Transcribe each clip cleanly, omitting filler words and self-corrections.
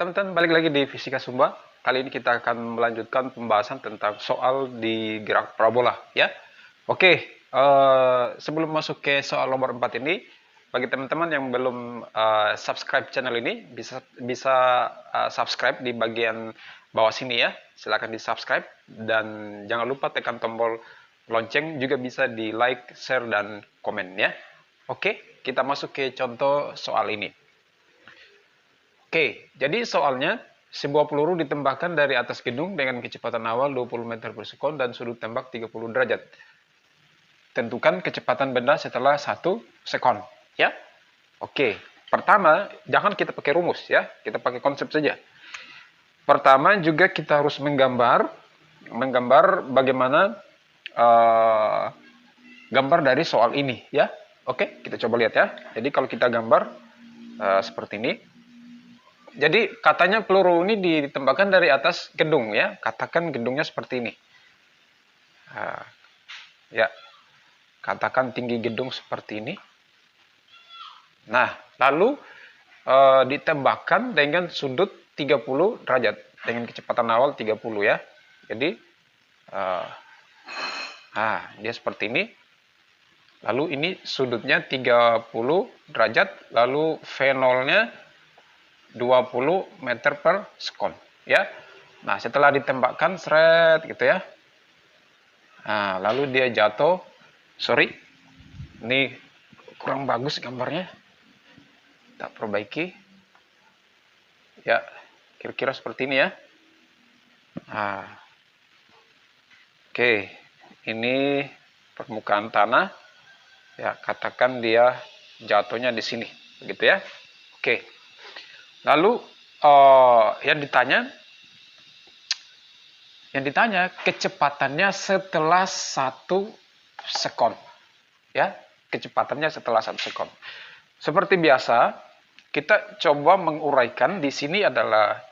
teman-teman, balik lagi di Fisika Sumba. Kali ini kita akan melanjutkan pembahasan tentang soal di graf parabola, ya. Oke, sebelum masuk ke soal nomor 4 ini, bagi teman-teman yang belum subscribe channel ini, bisa subscribe di bagian bawah sini ya. Silahkan di subscribe dan jangan lupa tekan tombol lonceng, juga bisa di like, share, dan komen ya. Oke, kita masuk ke contoh soal ini. Oke, jadi soalnya sebuah peluru ditembakkan dari atas gedung dengan kecepatan awal 20 meter per sekon dan sudut tembak 30 derajat. Tentukan kecepatan benda setelah 1 sekon, ya. Oke, pertama jangan kita pakai rumus ya, kita pakai konsep saja. Pertama juga kita harus menggambar bagaimana gambar dari soal ini ya. Oke, kita coba lihat ya. Jadi kalau kita gambar seperti ini. Jadi katanya peluru ini ditembakkan dari atas gedung ya. Katakan gedungnya seperti ini. Ya, katakan tinggi gedung seperti ini. Nah, lalu ditembakkan dengan sudut 30 derajat dengan kecepatan awal 30 ya. Jadi dia seperti ini. Lalu ini sudutnya 30 derajat, lalu V0-nya 20 meter per sekon ya. Nah, setelah ditembakkan seret gitu ya. Nah, lalu dia jatuh. Sorry, ini kurang bagus gambarnya. Kita perbaiki. Ya, kira-kira seperti ini ya. Nah, oke, ini permukaan tanah. Ya, katakan dia jatuhnya di sini, begitu ya. Oke. Lalu yang ditanya kecepatannya setelah 1 sekon. Ya, kecepatannya setelah 1 sekon. Seperti biasa, kita coba menguraikan. Di sini adalah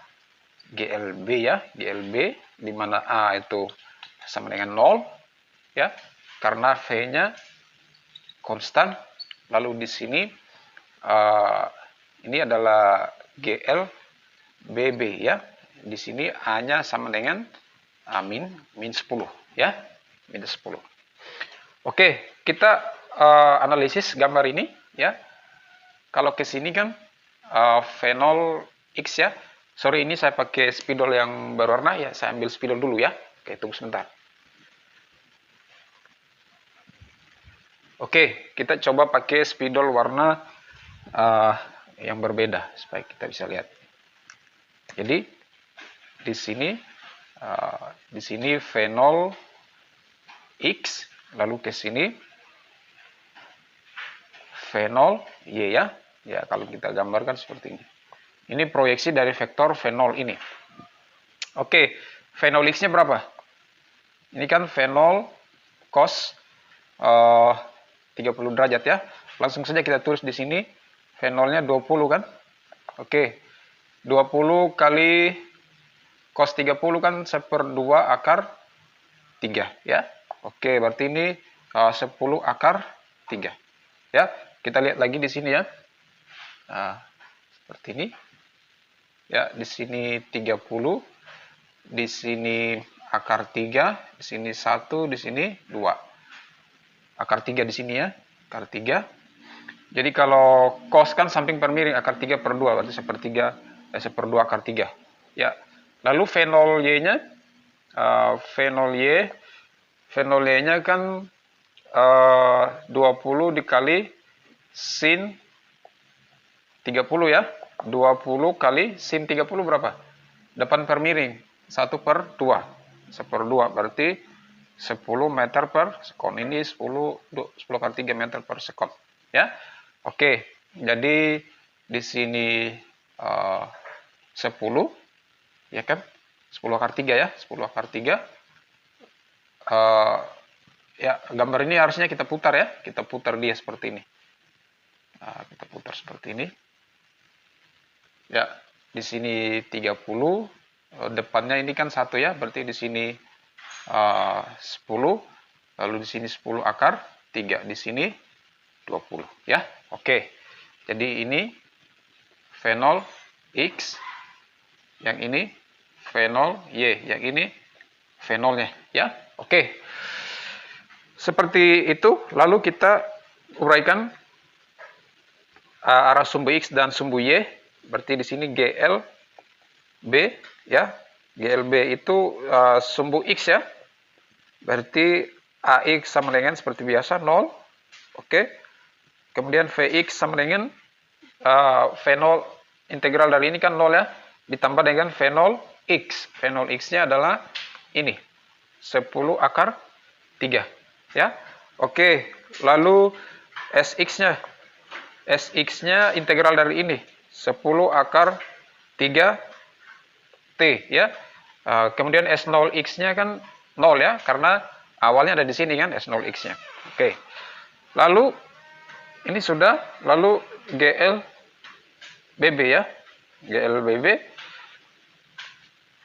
GLB ya, GLB di mana A itu sama dengan 0 ya, karena V-nya konstan. Lalu di sini ini adalah GLBB ya. Di sini A-nya sama dengan min 10 ya. Min 10. Oke, kita analisis gambar ini ya. Kalau ke sini kan V0X ya. Sorry, ini saya pakai spidol yang berwarna ya. Saya ambil spidol dulu ya. Oke, tunggu sebentar. Oke, kita coba pakai spidol warna yang berbeda supaya kita bisa lihat. Jadi di sini V0X, lalu ke sini V0Y ya. Ya, kalau kita gambarkan seperti ini. Ini proyeksi dari vektor V0 ini. Oke, V0X-nya berapa? Ini kan V0 cos 30 derajat ya. Langsung saja kita tulis di sini. V0-nya 20 kan. Oke. 20 kali cos 30 kan 1/2 akar 3 ya. Oke, berarti ini 10 akar 3. Ya, kita lihat lagi di sini ya. Nah, seperti ini. Ya, di sini 30, di sini akar 3, di sini 1, di sini 2. Akar 3 di sini ya, akar 3. Jadi kalau cos kan samping per miring, akar 3/2 berarti 1/2 akar 3. Ya. Lalu V0Y-nya V0Y-nya kan 20 dikali sin 30 ya. 20 kali sin 30 berapa? 8 per miring. 1/2. 1/2 berarti 10 meter per sekon. Ini 10 kali 3 meter per sekon. Ya. Oke, jadi di sini 10 ya kan? 10 akar 3 ya, 10 akar 3. Ya, gambar ini harusnya kita putar ya. Kita putar dia seperti ini. Nah, kita putar seperti ini. Ya, di sini 30, depannya ini kan 1 ya, berarti di sini 10, lalu di sini 10 akar 3, di sini 20 ya. Oke. Jadi ini V0X yang ini V0Y, yang ini V0-nya ya. Oke. Seperti itu, lalu kita uraikan arah sumbu X dan sumbu Y. Berarti di sini GLB ya. GLB itu sumbu X ya. Berarti AX sama dengan seperti biasa 0. Oke. Kemudian VX sama dengan V0 integral dari ini kan 0 ya. Ditambah dengan V0X. V0X-nya adalah ini. 10 akar 3 ya. Oke, lalu SX-nya. SX-nya integral dari ini 10 akar 3 T ya. Kemudian S0X-nya kan 0 ya, karena awalnya ada di sini kan S0X-nya. Oke. Lalu ini sudah, lalu GLBB ya. GLBB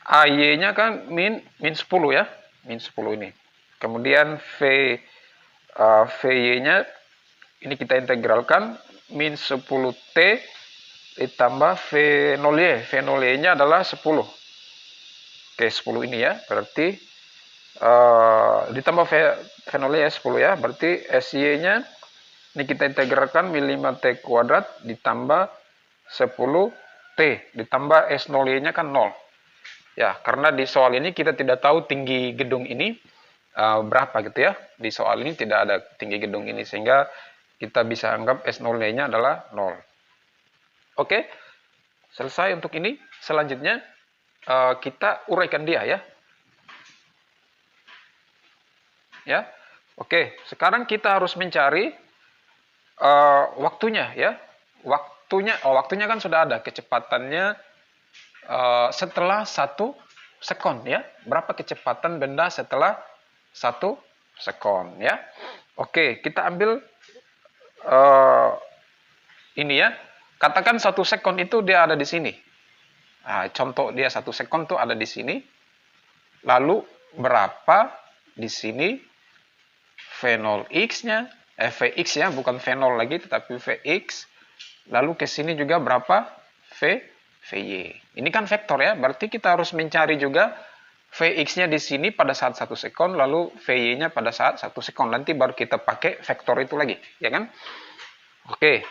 AY-nya kan min 10 ya. Min 10 ini. Kemudian VY-nya ini kita integralkan min 10T ditambah V0Y. V0Y-nya adalah 10. Oke, 10 ini ya. Berarti ditambah V0Y ya 10 ya. Berarti SY-nya ini kita integralkan min 5T kuadrat ditambah 10T ditambah S0Y-nya kan 0. Ya, karena di soal ini kita tidak tahu tinggi gedung ini berapa gitu ya. Di soal ini tidak ada tinggi gedung ini, sehingga kita bisa anggap S0-nya adalah 0. Oke, selesai untuk ini. Selanjutnya kita uraikan dia ya. Ya, oke. Sekarang kita harus mencari waktunya ya. Waktunya kan sudah ada, kecepatannya setelah 1 sekon ya. Berapa kecepatan benda setelah 1 sekon ya. Oke, kita ambil ini ya. Katakan 1 sekon itu dia ada di sini. Nah, contoh dia 1 sekon tuh ada di sini. Lalu berapa di sini V0x-nya, Vx ya, bukan V0 lagi tetapi Vx. Lalu ke sini juga berapa Vy. Ini kan vektor ya, berarti kita harus mencari juga Vx-nya di sini pada saat 1 sekon, lalu Vy-nya pada saat 1 sekon. Nanti baru kita pakai vektor itu lagi, ya kan? Oke.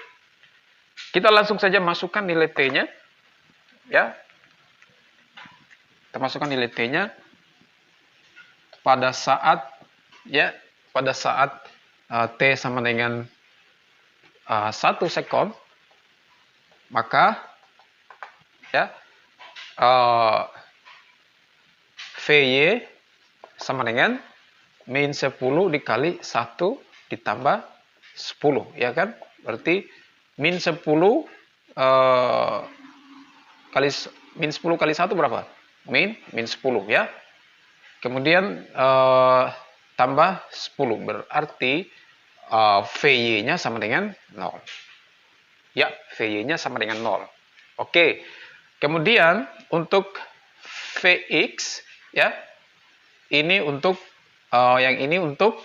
Kita langsung saja masukkan nilai T-nya. Ya. Kita masukkan nilai T-nya pada saat T sama dengan 1 sekon, maka ya Vy sama dengan min 10 dikali 1 ditambah 10 ya kan, berarti min 10 kali min 10 kali 1 berapa? Min 10 ya. Kemudian tambah 10 berarti Vy-nya sama dengan 0. Ya, Vy-nya sama dengan 0. Oke. Kemudian untuk Vx ya. Ini untuk yang ini untuk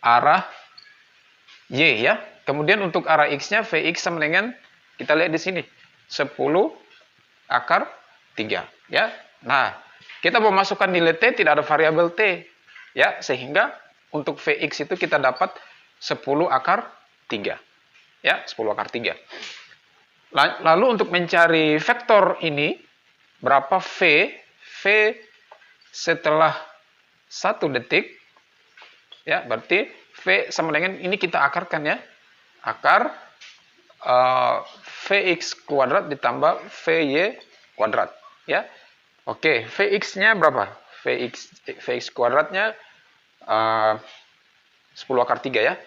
arah Y ya. Kemudian untuk arah X-nya Vx sama dengan, kita lihat di sini 10 akar 3 ya. Nah, kita mau masukkan nilai T, tidak ada variabel T ya, sehingga untuk Vx itu kita dapat 10 akar 3 ya, 10 akar 3. Lalu untuk mencari vektor ini berapa V setelah 1 detik ya, berarti V sama dengan ini kita akarkan ya. Akar Vx kuadrat ditambah Vy kuadrat ya. Oke, Vx-nya berapa? Vx kuadratnya 10 akar 3 ya.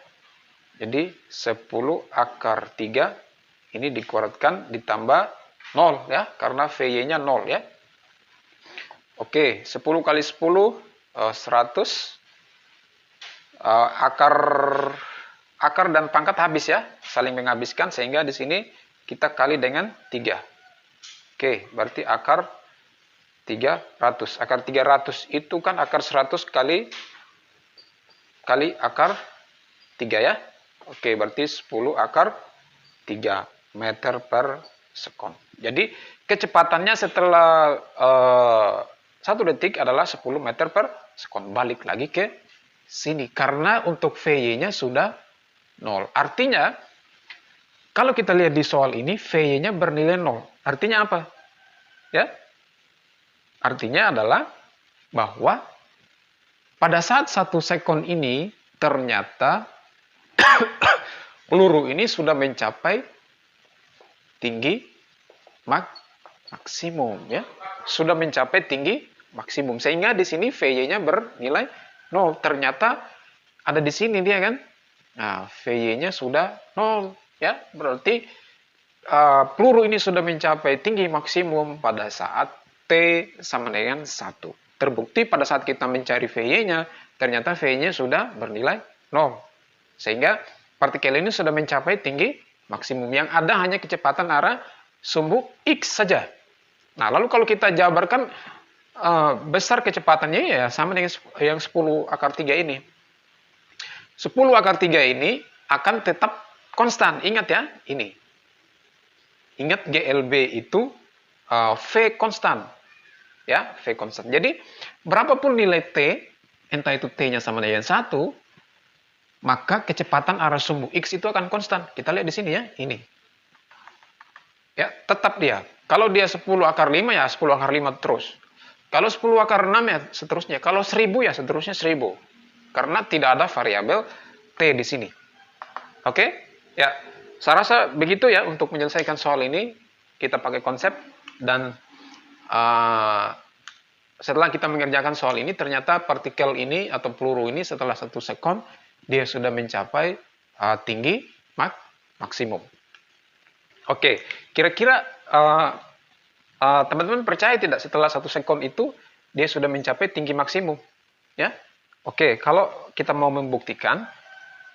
Jadi 10 akar 3 ini dikuadratkan ditambah 0 ya, karena Vy-nya 0 ya. Oke, 10 kali 10 100. Akar dan pangkat habis ya, saling menghabiskan, sehingga di sini kita kali dengan 3. Oke, berarti akar 300. Akar 300 itu kan akar 100 kali akar 3 ya. Oke, berarti 10 akar 3 meter per sekon. Jadi kecepatannya setelah 1 detik adalah 10 meter per sekon. Balik lagi ke sini. Karena untuk VY-nya sudah 0. Artinya, kalau kita lihat di soal ini, VY-nya bernilai 0. Artinya apa? Ya, artinya adalah bahwa pada saat 1 sekon ini, ternyata peluru ini sudah mencapai tinggi maksimum, ya. Sudah mencapai tinggi maksimum. Sehingga di sini VY-nya bernilai 0. Ternyata ada di sini dia kan. Nah, VY-nya sudah 0, ya. Berarti peluru ini sudah mencapai tinggi maksimum pada saat T sama dengan 1. Terbukti pada saat kita mencari VY-nya, ternyata VY-nya sudah bernilai 0. Sehingga partikel ini sudah mencapai tinggi maksimum. Yang ada hanya kecepatan arah sumbu X saja. Nah, lalu kalau kita jabarkan besar kecepatannya ya sama dengan yang 10 akar 3 ini. 10 akar 3 ini akan tetap konstan. Ingat ya, ini. Ingat GLB itu V konstan. Ya, V konstan. Jadi, berapapun nilai T, entah itu T-nya sama dengan 1, maka kecepatan arah sumbu X itu akan konstan. Kita lihat di sini ya, ini. Ya, tetap dia. Kalau dia 10 akar 5 ya 10 akar 5 terus. Kalau 10 akar 6 ya seterusnya. Kalau 1000 ya seterusnya 1000. Karena tidak ada variabel T di sini. Oke? Ya, saya rasa begitu ya untuk menyelesaikan soal ini. Kita pakai konsep dan setelah kita mengerjakan soal ini, ternyata partikel ini atau peluru ini setelah 1 sekon, dia sudah mencapai tinggi maksimum. Oke, kira-kira teman-teman percaya tidak setelah 1 sekon itu, dia sudah mencapai tinggi maksimum? Ya, oke, kalau kita mau membuktikan,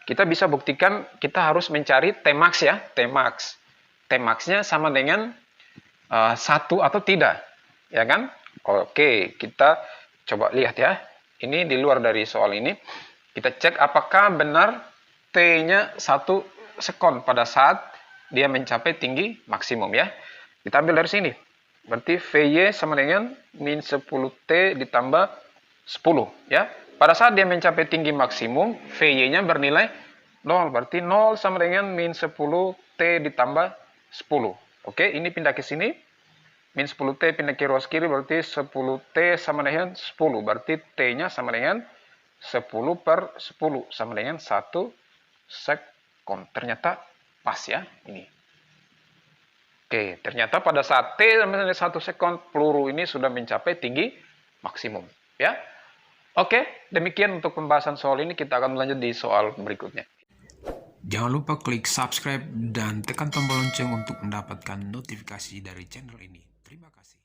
kita bisa buktikan kita harus mencari Tmax ya, Tmax. Tmax-nya sama dengan 1 atau tidak. Ya kan? Oke, kita coba lihat ya. Ini di luar dari soal ini. Kita cek apakah benar T-nya 1 sekon pada saat dia mencapai tinggi maksimum ya. Kita ambil dari sini. Berarti VY sama dengan min 10T ditambah 10 ya. Pada saat dia mencapai tinggi maksimum, VY-nya bernilai 0. Berarti 0 sama dengan min 10T ditambah 10. Oke, ini pindah ke sini. Min 10T pindah ke ruas kiri berarti 10T sama dengan 10. Berarti T-nya sama dengan 10 per 10 sama dengan 1 sekon. Ternyata pas ya ini. Oke, ternyata pada saat T sama dengan 1 sekon peluru ini sudah mencapai tinggi maksimum. Ya. Oke, demikian untuk pembahasan soal ini. Kita akan lanjut di soal berikutnya. Jangan lupa klik subscribe dan tekan tombol lonceng untuk mendapatkan notifikasi dari channel ini. Terima kasih.